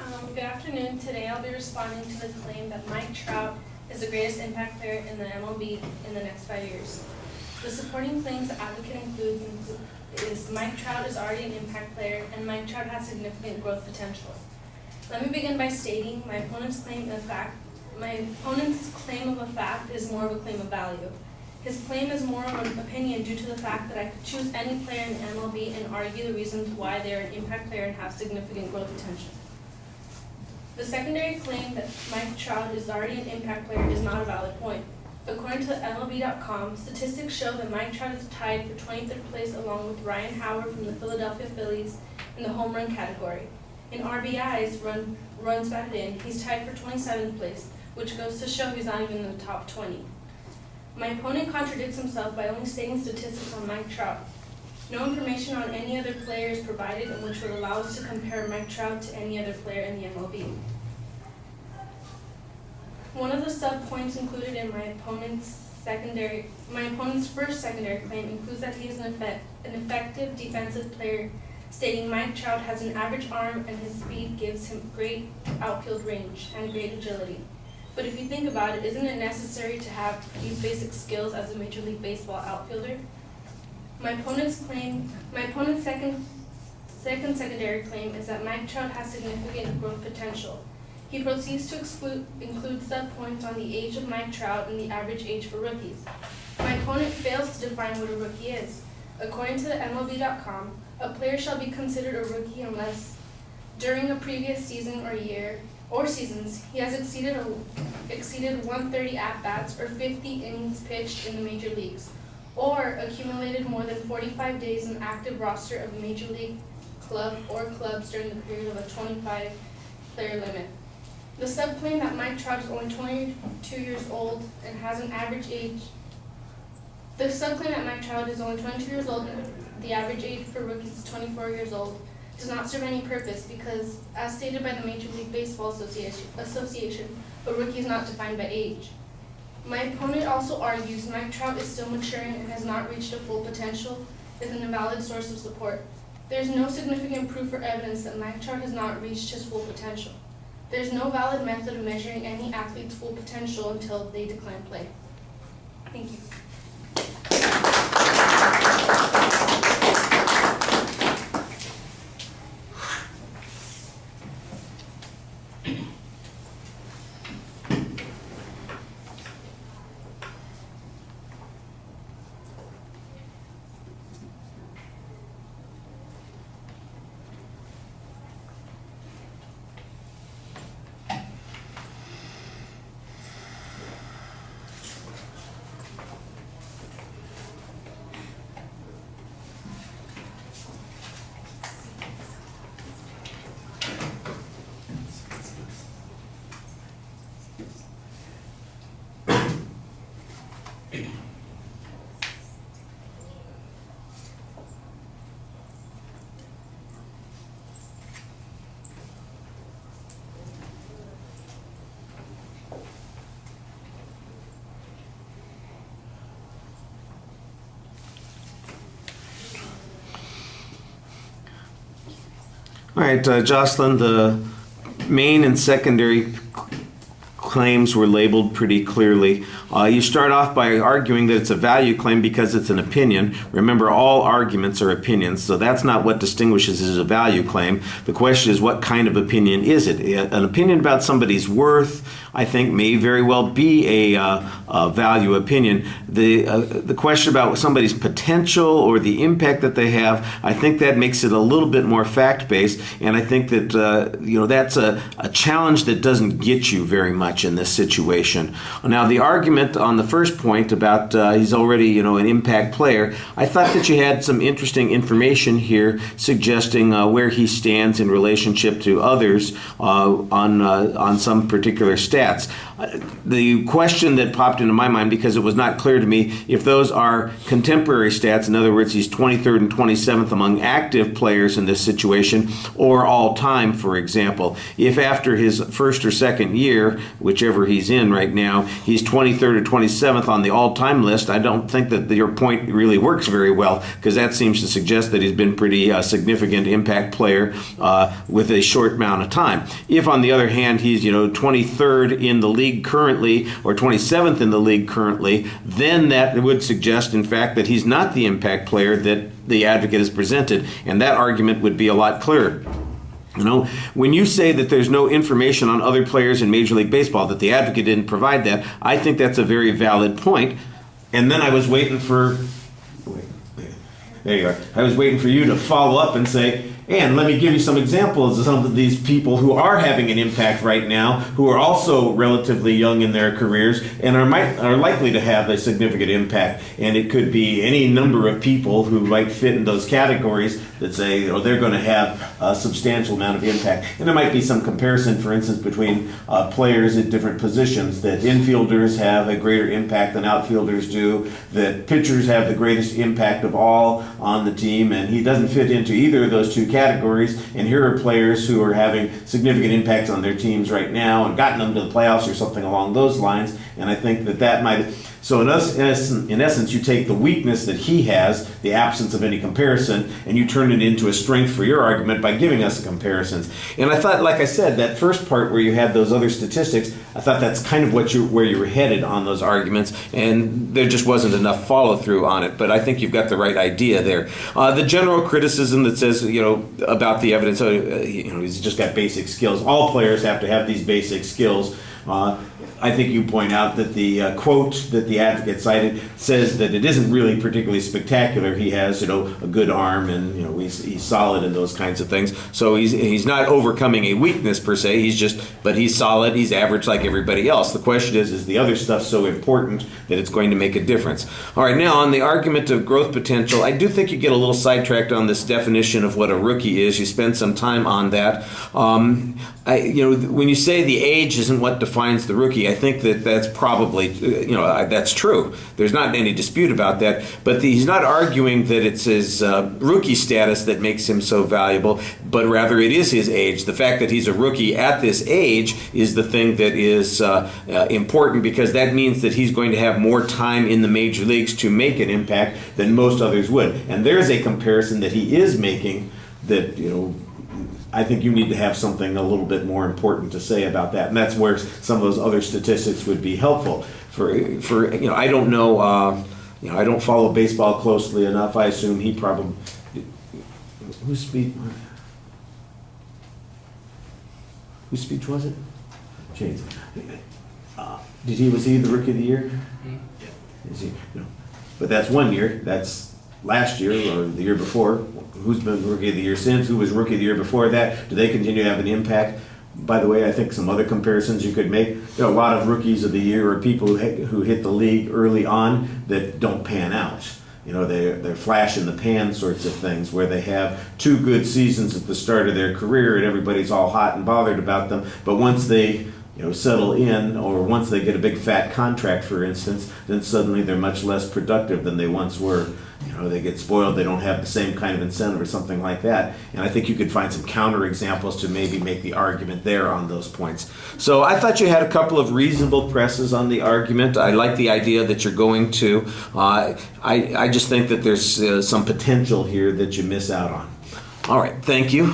Good afternoon. Today I'll be responding to the claim that Mike Trout is the greatest impact player in the MLB in the next 5 years. The supporting claims the advocate includes is Mike Trout is already an impact player and Mike Trout has significant growth potential. Let me begin by stating my opponent's claim of a fact is more of a claim of value. His claim is more of an opinion due to the fact that I could choose any player in the MLB and argue the reasons why they are an impact player and have significant growth potential. The secondary claim that Mike Trout is already an impact player is not a valid point. According to MLB.com, statistics show that Mike Trout is tied for 23rd place along with Ryan Howard from the Philadelphia Phillies in the home run category. In RBIs, runs batted in, he's tied for 27th place, which goes to show he's not even in the top 20. My opponent contradicts himself by only stating statistics on Mike Trout. No information on any other player is provided, in which would allow us to compare Mike Trout to any other player in the MLB. One of the sub-points included in my opponent's first secondary claim includes that he is an effective defensive player, stating Mike Trout has an average arm and his speed gives him great outfield range and great agility. But if you think about it, isn't it necessary to have these basic skills as a Major League Baseball outfielder? My opponent's second secondary claim is that Mike Trout has significant growth potential. He proceeds to include sub-points on the age of Mike Trout and the average age for rookies. My opponent fails to define what a rookie is. According to the MLB.com, a player shall be considered a rookie unless during a previous season or year or seasons he has exceeded 130 at-bats or 50 innings pitched in the major leagues, or accumulated more than 45 days in active roster of a major league club or clubs during the period of a 25-player limit. The subclaim that Mike Trout is only 22 years old and has an average age. The subclaim that Mike Trout is only 22 years old and the average age for rookies is 24 years old does not serve any purpose because, as stated by the Major League Baseball Association, a rookie is not defined by age. My opponent also argues Mike Trout is still maturing and has not reached a full potential is an invalid source of support. There is no significant proof or evidence that Mike Trout has not reached his full potential. There is no valid method of measuring any athlete's full potential until they decline play. Thank you. All right, Jocelyn, the main and secondary claims were labeled pretty clearly. You start off by arguing that it's a value claim because it's an opinion. Remember, all arguments are opinions, so that's not what distinguishes it as a value claim. The question is, what kind of opinion is it? An opinion about somebody's worth, I think, may very well be a value opinion. The question about somebody's potential or the impact that they have, I think that makes it a little bit more fact-based, and I think that that's a challenge that doesn't get you very much in this situation. Now, the argument on the first point about he's already an impact player, I thought that you had some interesting information here suggesting where he stands in relationship to others on some particular stats. The question that popped into my mind, because it was not clear to me, if those are contemporary stats, in other words, he's 23rd and 27th among active players in this situation, or all time, for example. If after his first or second year, whichever he's in right now, he's 23rd or 27th on the all-time list, I don't think that your point really works very well, because that seems to suggest that he's been pretty significant impact player with a short amount of time. If, on the other hand, he's 23rd in the league currently or 27th in the league currently, then that would suggest, in fact, that he's not the impact player that the advocate has presented, and that argument would be a lot clearer. When you say that there's no information on other players in Major League Baseball, that the advocate didn't provide that, I think that's a very valid point. And then I was waiting for, there you are. I was waiting for you to follow up and say, and let me give you some examples of some of these people who are having an impact right now, who are also relatively young in their careers and are likely to have a significant impact. And it could be any number of people who might fit in those categories that say they're going to have a substantial amount of impact. And there might be some comparison, for instance, between players at different positions, that infielders have a greater impact than outfielders do, that pitchers have the greatest impact of all on the team, and he doesn't fit into either of those two categories. And here are players who are having significant impacts on their teams right now and gotten them to the playoffs or something along those lines. And I think that might... So in essence, you take the weakness that he has, the absence of any comparison, and you turn it into a strength for your argument by giving us the comparisons. And I thought, like I said, that first part where you had those other statistics, I thought that's kind of where you were headed on those arguments, and there just wasn't enough follow-through on it. But I think you've got the right idea there. The general criticism that says, about the evidence, he's just got basic skills. All players have to have these basic skills. I think you point out that the quote that the advocate cited says that it isn't really particularly spectacular. He has, a good arm, and he's solid in those kinds of things. So he's not overcoming a weakness per se. But he's solid. He's average like everybody else. The question is the other stuff so important that it's going to make a difference? All right, now on the argument of growth potential, I do think you get a little sidetracked on this definition of what a rookie is. You spend some time on that. When you say the age isn't what defines the rookie, I think that's probably, that's true. There's not any dispute about that. But he's not arguing that it's his rookie status that makes him so valuable, but rather it is his age. The fact that he's a rookie at this age is the thing that is important, because that means that he's going to have more time in the major leagues to make an impact than most others would. And there's a comparison that he is making that, I think you need to have something a little bit more important to say about that, and that's where some of those other statistics would be helpful. For I don't know, I don't follow baseball closely enough. I assume he probably whose speech was it? James. Was he the rookie of the year? Yeah. Is he? No, but that's 1 year. That's last year or the year before. Who's been rookie of the year since? Who was rookie of the year before that? Do they continue to have an impact? By the way, I think some other comparisons you could make. A lot of rookies of the year are people who hit the league early on that don't pan out. They're flash in the pan sorts of things, where they have 2 good seasons at the start of their career and everybody's all hot and bothered about them. But once they settle in, or once they get a big fat contract, for instance, then suddenly they're much less productive than they once were. They get spoiled, they don't have the same kind of incentive or something like that. And I think you could find some counterexamples to maybe make the argument there on those points. So I thought you had a couple of reasonable presses on the argument. I like the idea that you're going to. I just think that there's some potential here that you miss out on. All right, thank you.